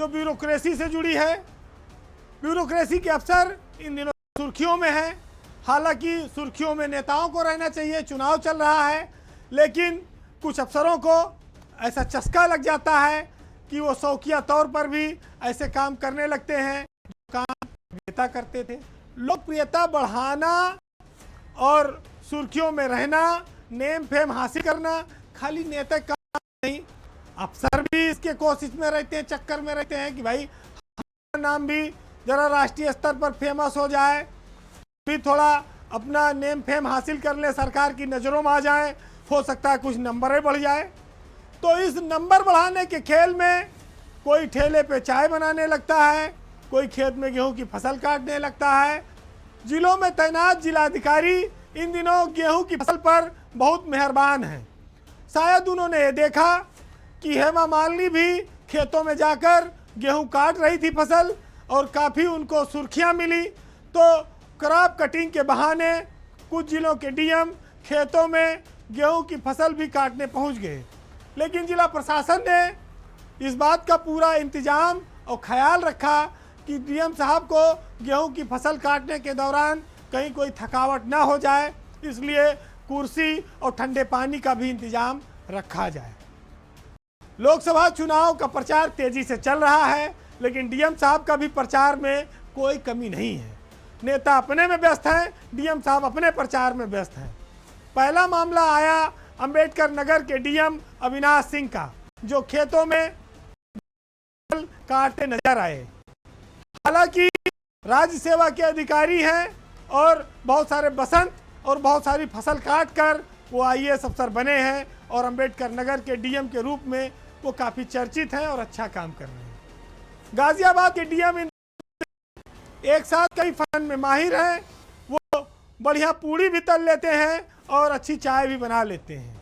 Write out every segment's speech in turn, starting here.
जो ब्यूरोक्रेसी से जुड़ी है। ब्यूरोक्रेसी के अफसर इन दिनों सुर्खियों में हैं। हालांकि सुर्खियों में नेताओं को रहना चाहिए, चुनाव चल रहा है, लेकिन कुछ अफसरों को ऐसा चस्का लग जाता है कि वो शौकिया तौर पर भी ऐसे काम करने लगते हैं जो काम नेता करते थे। लोकप्रियता बढ़ाना और सुर्खियों में रहना, नेम फेम हासिल करना खाली नेता का नहीं, अफसर भी इसके कोशिश में रहते हैं, चक्कर में रहते हैं कि भाई हमारा नाम भी जरा राष्ट्रीय स्तर पर फेमस हो जाए, भी थोड़ा अपना नेम फेम हासिल कर ले, सरकार की नज़रों में आ जाए, हो सकता है कुछ नंबर बढ़ जाए। तो इस नंबर बढ़ाने के खेल में कोई ठेले पे चाय बनाने लगता है, कोई खेत में गेहूं की फसल काटने लगता है। जिलों में तैनात जिलाधिकारी इन दिनों गेहूं की फसल पर बहुत मेहरबान हैं। शायद उन्होंने ये देखा कि हेमा मालिनी भी खेतों में जाकर गेहूं काट रही थी फसल, और काफ़ी उनको सुर्खियां मिली, तो क्रॉप कटिंग के बहाने कुछ जिलों के डीएम खेतों में गेहूं की फसल भी काटने पहुंच गए। लेकिन जिला प्रशासन ने इस बात का पूरा इंतजाम और ख्याल रखा कि डीएम साहब को गेहूं की फसल काटने के दौरान कहीं कोई थकावट ना हो जाए, इसलिए कुर्सी और ठंडे पानी का भी इंतजाम रखा जाए। लोकसभा चुनाव का प्रचार तेजी से चल रहा है, लेकिन डीएम साहब का भी प्रचार में कोई कमी नहीं है। नेता अपने में व्यस्त हैं, डीएम साहब अपने प्रचार में व्यस्त हैं। पहला मामला आया अंबेडकर नगर के डीएम अविनाश सिंह का, जो खेतों में काटते नजर आए। हालांकि राज्य सेवा के अधिकारी हैं और बहुत सारे बसंत और बहुत सारी फसल काट कर वो आईएएस अफसर बने हैं, और अंबेडकर नगर के डीएम के रूप में वो काफ़ी चर्चित हैं और अच्छा काम कर रहे हैं। गाजियाबाद के डीएम एक साथ कई फन में माहिर हैं, वो बढ़िया पूड़ी भी तल लेते हैं और अच्छी चाय भी बना लेते हैं।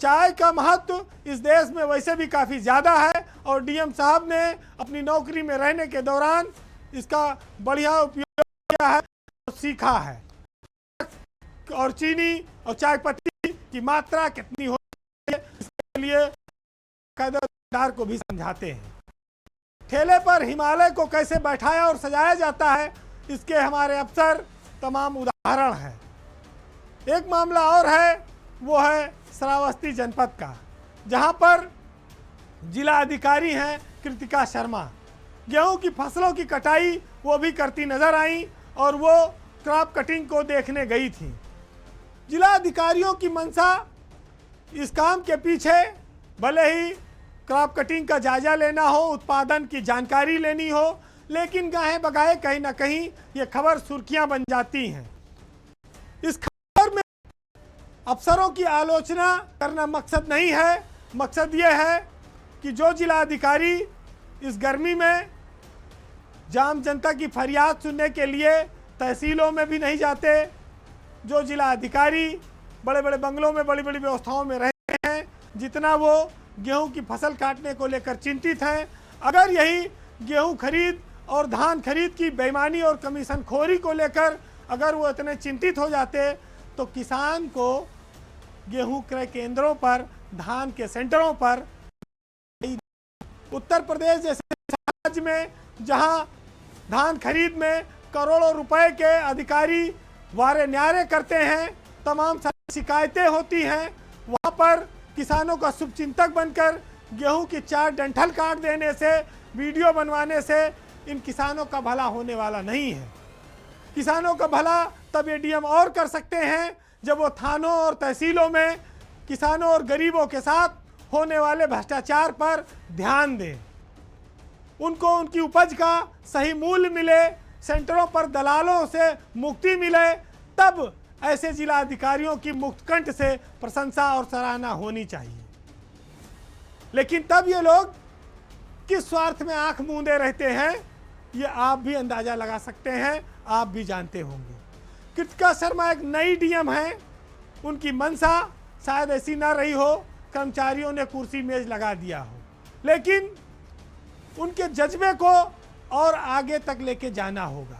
चाय का महत्व इस देश में वैसे भी काफ़ी ज़्यादा है, और डीएम साहब ने अपनी नौकरी में रहने के दौरान इसका बढ़िया उपयोग किया है और सीखा है। और चीनी और चाय पत्ती की मात्रा कितनी होती है, इसके लिए कायदेदार को भी समझाते हैं। ठेले पर हिमालय को कैसे बैठाया और सजाया जाता है, इसके हमारे अफसर तमाम उदाहरण हैं। एक मामला और है, वो है श्रावस्ती जनपद का, जहां पर जिला अधिकारी हैं कृतिका शर्मा। गेहूं की फसलों की कटाई वो भी करती नजर आई, और वो क्रॉप कटिंग को देखने गई थी। जिला अधिकारियों की मंशा इस काम के पीछे भले ही क्रॉप कटिंग का जायजा लेना हो, उत्पादन की जानकारी लेनी हो, लेकिन गाहे बगाहे कहीं ना कहीं ये खबर सुर्खियां बन जाती हैं। इस खबर में अफसरों की आलोचना करना मकसद नहीं है, मकसद ये है कि जो जिला अधिकारी इस गर्मी में जाम जनता की फरियाद सुनने के लिए तहसीलों में भी नहीं जाते, जो जिला अधिकारी बड़े बड़े बंगलों में बड़ी बड़ी व्यवस्थाओं में रहते हैं, जितना वो गेहूं की फसल काटने को लेकर चिंतित हैं, अगर यही गेहूं खरीद और धान खरीद की बेईमानी और कमीशन खोरी को लेकर अगर वो इतने चिंतित हो जाते, तो किसान को गेहूं क्रय केंद्रों पर, धान के सेंटरों पर, उत्तर प्रदेश जैसे राज्य में जहां धान खरीद में करोड़ों रुपए के अधिकारी वारे न्यारे करते हैं, तमाम सारी शिकायतें होती हैं, वहां पर किसानों का शुभचिंतक बनकर गेहूं की 4 डंठल काट देने से, वीडियो बनवाने से इन किसानों का भला होने वाला नहीं है। किसानों का भला तब ये डीएम और कर सकते हैं जब वो थानों और तहसीलों में किसानों और गरीबों के साथ होने वाले भ्रष्टाचार पर ध्यान दें, उनको उनकी उपज का सही मूल्य मिले, सेंटरों पर दलालों से मुक्ति मिले, तब ऐसे जिला अधिकारियों की मुक्तकंठ से प्रशंसा और सराहना होनी चाहिए। लेकिन तब ये लोग किस स्वार्थ में आंख मूंदे रहते हैं, ये आप भी अंदाजा लगा सकते हैं, आप भी जानते होंगे। कृतिका शर्मा एक नई डीएम हैं, उनकी मंशा शायद ऐसी ना रही हो, कर्मचारियों ने कुर्सी मेज लगा दिया हो, लेकिन उनके जज्बे को और आगे तक लेके जाना होगा।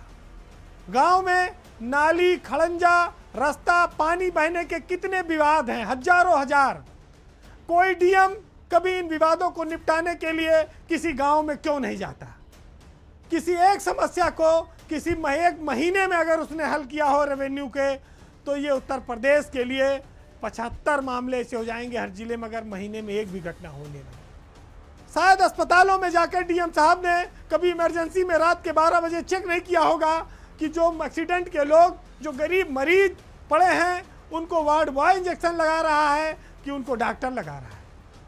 गांव में नाली, खड़ंजा, रास्ता, पानी बहने के कितने विवाद हैं, हजारों हजार। कोई डीएम कभी इन विवादों को निपटाने के लिए किसी गांव में क्यों नहीं जाता? किसी एक समस्या को किसी एक महीने में अगर उसने हल किया हो रेवेन्यू के, तो ये उत्तर प्रदेश के लिए 75 मामले ऐसे हो जाएंगे हर जिले में अगर महीने में एक भी घटना होने लगे। शायद अस्पतालों में जाकर डीएम साहब ने कभी इमरजेंसी में रात के 12 बजे चेक नहीं किया होगा कि जो एक्सीडेंट के लोग, जो गरीब मरीज पड़े हैं, उनको वार्ड बॉय इंजेक्शन लगा रहा है कि उनको डॉक्टर लगा रहा है,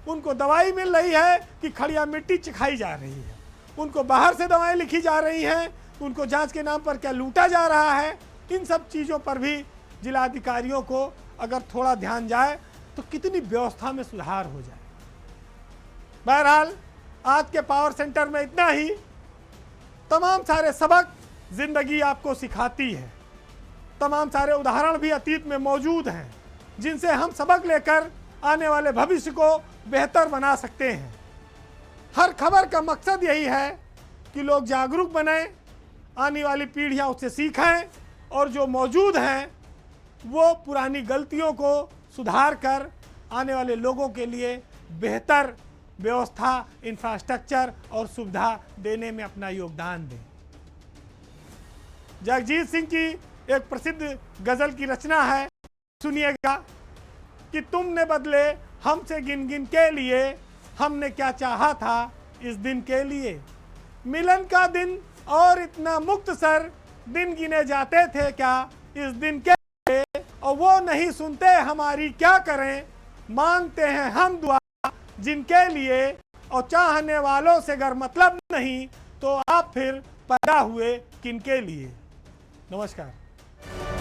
उनको दवाई मिल रही है कि खड़िया मिट्टी चिखाई जा रही है, उनको बाहर से दवाएं लिखी जा रही हैं, उनको जांच के नाम पर क्या लूटा जा रहा है। इन सब चीज़ों पर भी जिलाधिकारियों को अगर थोड़ा ध्यान जाए तो कितनी व्यवस्था में सुधार हो जाए। बहरहाल आज के पावर सेंटर में इतना ही। तमाम सारे सबक जिंदगी आपको सिखाती है, तमाम सारे उदाहरण भी अतीत में मौजूद हैं जिनसे हम सबक लेकर आने वाले भविष्य को बेहतर बना सकते हैं। हर खबर का मकसद यही है कि लोग जागरूक बने, आने वाली पीढ़ियां उससे सीखें और जो मौजूद हैं वो पुरानी गलतियों को सुधार कर आने वाले लोगों के लिए बेहतर व्यवस्था, इंफ्रास्ट्रक्चर और सुविधा देने में अपना योगदान दें। जगजीत सिंह की एक प्रसिद्ध गज़ल की रचना है, सुनिएगा कि तुमने बदले हमसे गिन गिन के लिए, हमने क्या चाहा था इस दिन के लिए। मिलन का दिन और इतना मुख्तसर दिन गिने जाते थे क्या इस दिन के लिए, और वो नहीं सुनते हमारी क्या करें। मांगते हैं हम दुआ जिनके लिए, और चाहने वालों से अगर मतलब नहीं तो आप फिर पैदा हुए किनके लिए। नमस्कार।